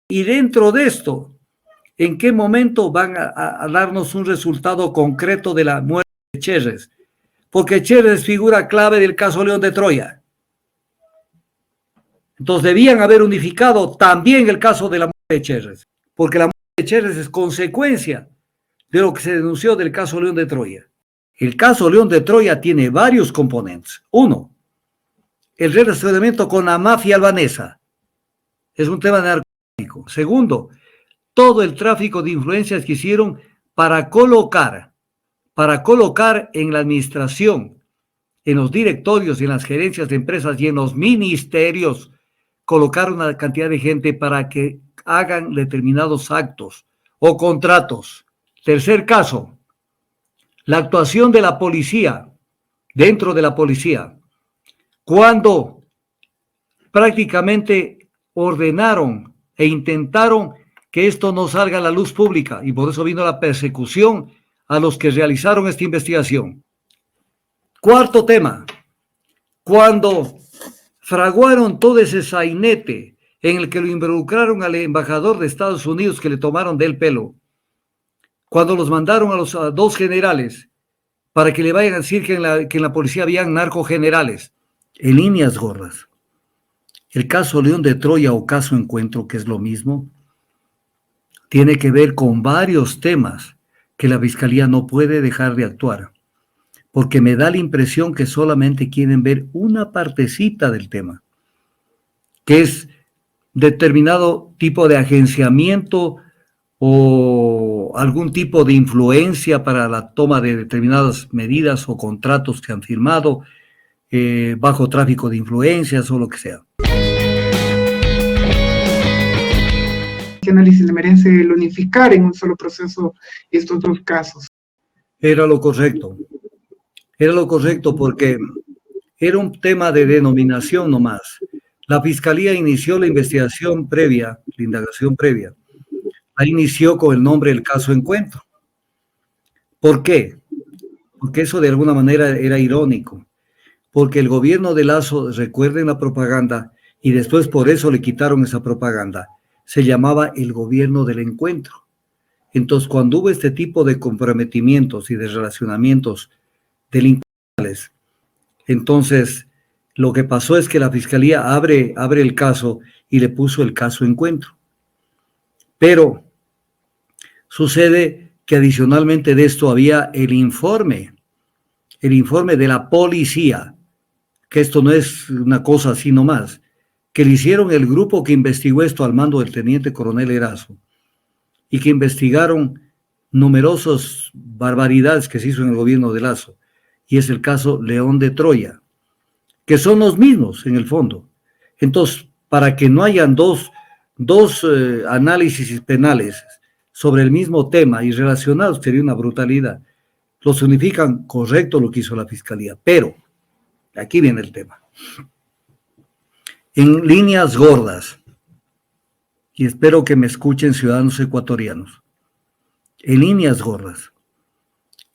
Y dentro de esto, ¿en qué momento van a darnos un resultado concreto de la muerte de Cherres? Porque Cherres es figura clave del caso León de Troya. Entonces debían haber unificado también el caso de la muerte de Cherres, porque la muerte de Cherres es consecuencia de lo que se denunció del caso León de Troya. El caso León de Troya tiene varios componentes. Uno, el relacionamiento con la mafia albanesa. Es un tema narcotráfico. Segundo, todo el tráfico de influencias que hicieron para colocar en la administración, en los directorios, en las gerencias de empresas y en los ministerios, colocar una cantidad de gente para que hagan determinados actos o contratos. Tercer caso, la actuación de la policía, dentro de la policía, cuando prácticamente ordenaron e intentaron que esto no salga a la luz pública, y por eso vino la persecución a los que realizaron esta investigación. Cuarto tema, cuando fraguaron todo ese sainete en el que lo involucraron al embajador de Estados Unidos, que le tomaron del pelo, cuando los mandaron a dos generales para que le vayan a decir que en la policía habían narcogenerales, en líneas gordas. El caso León de Troya o caso Encuentro, que es lo mismo, tiene que ver con varios temas que la Fiscalía no puede dejar de actuar, porque me da la impresión que solamente quieren ver una partecita del tema, que es determinado tipo de agenciamiento o algún tipo de influencia para la toma de determinadas medidas o contratos que han firmado, bajo tráfico de influencias o lo que sea. ¿Qué análisis le merece el unificar en un solo proceso estos dos casos? Era lo correcto porque era un tema de denominación nomás. La Fiscalía inició la investigación previa, la indagación previa, la inició con el nombre del caso Encuentro. ¿Por qué? Porque eso de alguna manera era irónico, porque el gobierno de Lazo, recuerden la propaganda, y después por eso le quitaron esa propaganda, se llamaba el gobierno del encuentro. Entonces, cuando hubo este tipo de comprometimientos y de relacionamientos delincuenciales, entonces lo que pasó es que la Fiscalía abre el caso y le puso el caso Encuentro. Pero sucede que adicionalmente de esto había el informe de la policía, que esto no es una cosa así nomás, que le hicieron el grupo que investigó esto al mando del teniente coronel Erazo, y que investigaron numerosas barbaridades que se hizo en el gobierno de Lazo, y es el caso León de Troya, que son los mismos en el fondo. Entonces, para que no hayan dos análisis penales sobre el mismo tema y relacionados, sería una brutalidad. Los unifican, correcto lo que hizo la Fiscalía, pero aquí viene el tema. En líneas gordas, y espero que me escuchen ciudadanos ecuatorianos, en líneas gordas,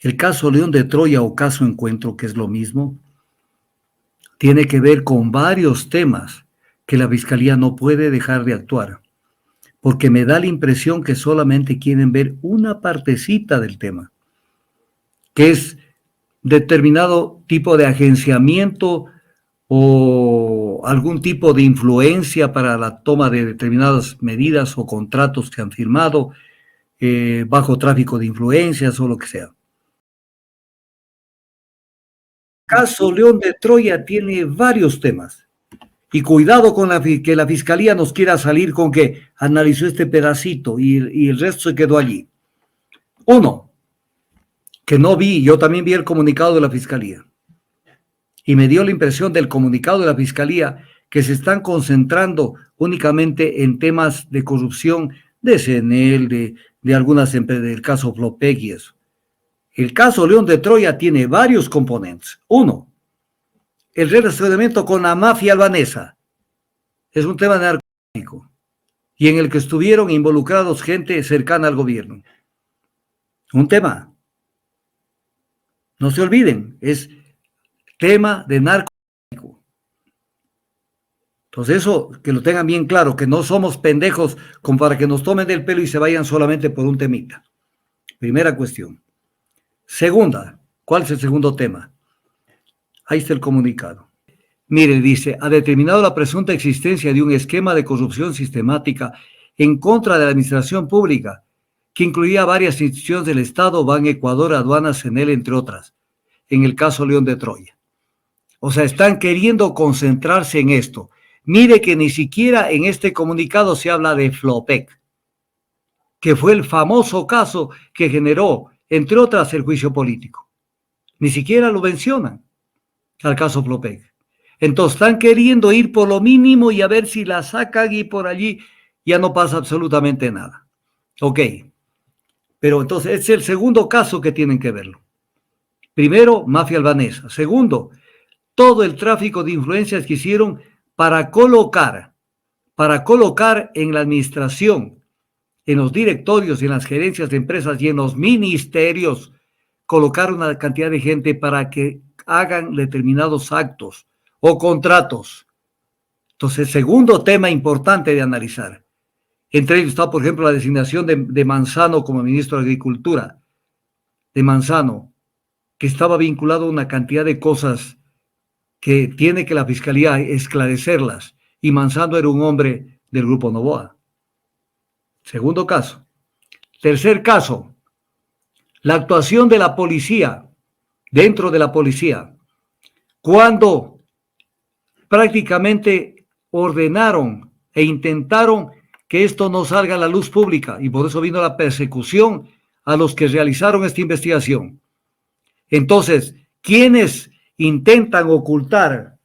el caso León de Troya o caso Encuentro, que es lo mismo, tiene que ver con varios temas que la Fiscalía no puede dejar de actuar, porque me da la impresión que solamente quieren ver una partecita del tema, que es determinado tipo de agenciamiento o algún tipo de influencia para la toma de determinadas medidas o contratos que han firmado, bajo tráfico de influencias o lo que sea. El caso León de Troya tiene varios temas. Y cuidado con que la Fiscalía nos quiera salir con que analizó este pedacito y el resto se quedó allí. Uno, que no vi, yo también vi el comunicado de la Fiscalía. Y me dio la impresión del comunicado de la Fiscalía que se están concentrando únicamente en temas de corrupción de CNL, de algunas empresas, del caso Flopec y eso. El caso León de Troya tiene varios componentes. Uno, el relacionamiento con la mafia albanesa. Es un tema narcotráfico y en el que estuvieron involucrados gente cercana al gobierno. Un tema. No se olviden, es tema de narcotráfico. Entonces eso, que lo tengan bien claro, que no somos pendejos como para que nos tomen del pelo y se vayan solamente por un temita. Primera cuestión. Segunda, ¿cuál es el segundo tema? Ahí está el comunicado. Mire, dice, ha determinado la presunta existencia de un esquema de corrupción sistemática en contra de la administración pública, que incluía varias instituciones del Estado, Ban Ecuador, Aduanas, CENEL, entre otras, en el caso León de Troya. O sea, están queriendo concentrarse en esto. Mire que ni siquiera en este comunicado se habla de Flopec, que fue el famoso caso que generó, entre otras, el juicio político. Ni siquiera lo mencionan al caso Flopec. Entonces están queriendo ir por lo mínimo y a ver si la sacan y por allí ya no pasa absolutamente nada. Ok, pero entonces es el segundo caso que tienen que verlo. Primero, mafia albanesa. Segundo, todo el tráfico de influencias que hicieron para colocar en la administración, en los directorios y en las gerencias de empresas y en los ministerios, colocar una cantidad de gente para que hagan determinados actos o contratos. Entonces, segundo tema importante de analizar. Entre ellos está, por ejemplo, la designación de Manzano como ministro de Agricultura, de Manzano, que estaba vinculado a una cantidad de cosas que tiene que la Fiscalía esclarecerlas, y Manzano era un hombre del Grupo Noboa. Segundo caso. Tercer caso, la actuación de la policía, dentro de la policía, cuando prácticamente ordenaron e intentaron que esto no salga a la luz pública, y por eso vino la persecución a los que realizaron esta investigación. Entonces, ¿quiénes intentan ocultar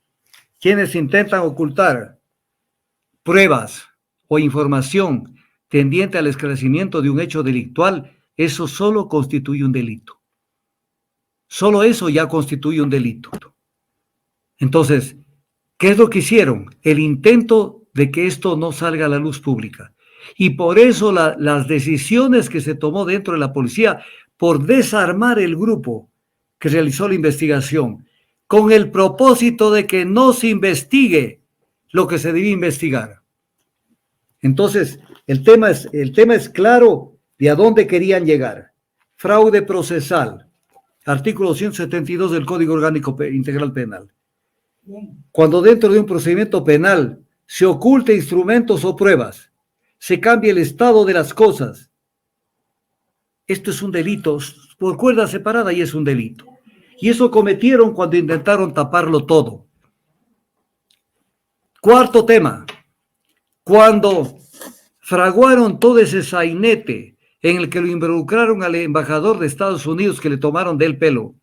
pruebas o información tendiente al esclarecimiento de un hecho delictual? Eso solo constituye un delito. Solo eso ya constituye un delito. Entonces, ¿qué es lo que hicieron? El intento de que esto no salga a la luz pública. Y por eso las decisiones que se tomó dentro de la policía por desarmar el grupo que realizó la investigación, con el propósito de que no se investigue lo que se debía investigar. Entonces, el tema es claro de a dónde querían llegar. Fraude procesal, artículo 172 del Código Orgánico Integral Penal. Cuando dentro de un procedimiento penal se oculte instrumentos o pruebas, se cambia el estado de las cosas, esto es un delito, por cuerda separada, y es un delito. Y eso cometieron cuando intentaron taparlo todo. Cuarto tema, cuando fraguaron todo ese sainete en el que lo involucraron al embajador de Estados Unidos, que le tomaron del pelo,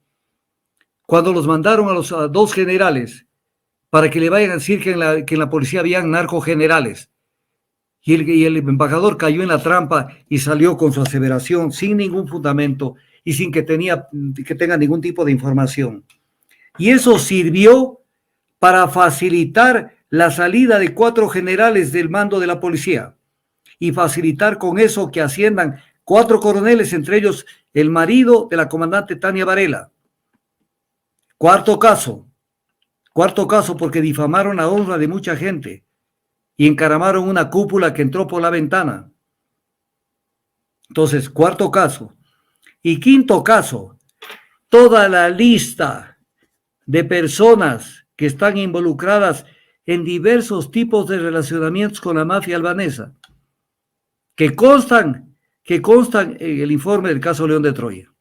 cuando los mandaron a dos generales para que le vayan a decir que en la policía habían narcogenerales, y el embajador cayó en la trampa y salió con su aseveración sin ningún fundamento y sin que tenga ningún tipo de información. Y eso sirvió para facilitar la salida de 4 generales del mando de la policía y facilitar con eso que asciendan 4 coroneles, entre ellos el marido de la comandante Tania Varela. Cuarto caso porque difamaron la honra de mucha gente y encaramaron una cúpula que entró por la ventana. Entonces, cuarto caso. Y quinto caso, toda la lista de personas que están involucradas en diversos tipos de relacionamientos con la mafia albanesa, que constan en el informe del caso León de Troya.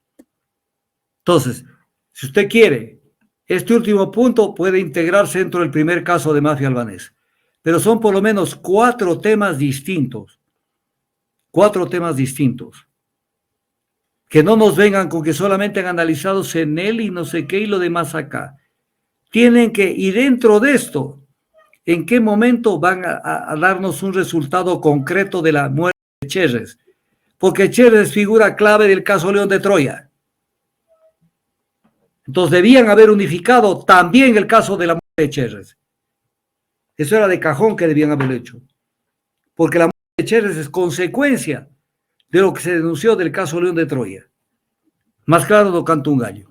Entonces, si usted quiere, este último punto puede integrarse dentro del primer caso de mafia albanesa, pero son por lo menos 4 temas distintos. 4 temas distintos. Que no nos vengan con que solamente han analizado CENEL y no sé qué y lo demás acá. Tienen que, y dentro de esto, ¿en qué momento van a darnos un resultado concreto de la muerte de Cherres? Porque Cherres es figura clave del caso León de Troya. Entonces debían haber unificado también el caso de la muerte de Cherres. Eso era de cajón que debían haberlo hecho. Porque la muerte de Cherres es consecuencia de lo que se denunció del caso León de Troya. Más claro no canta un gallo.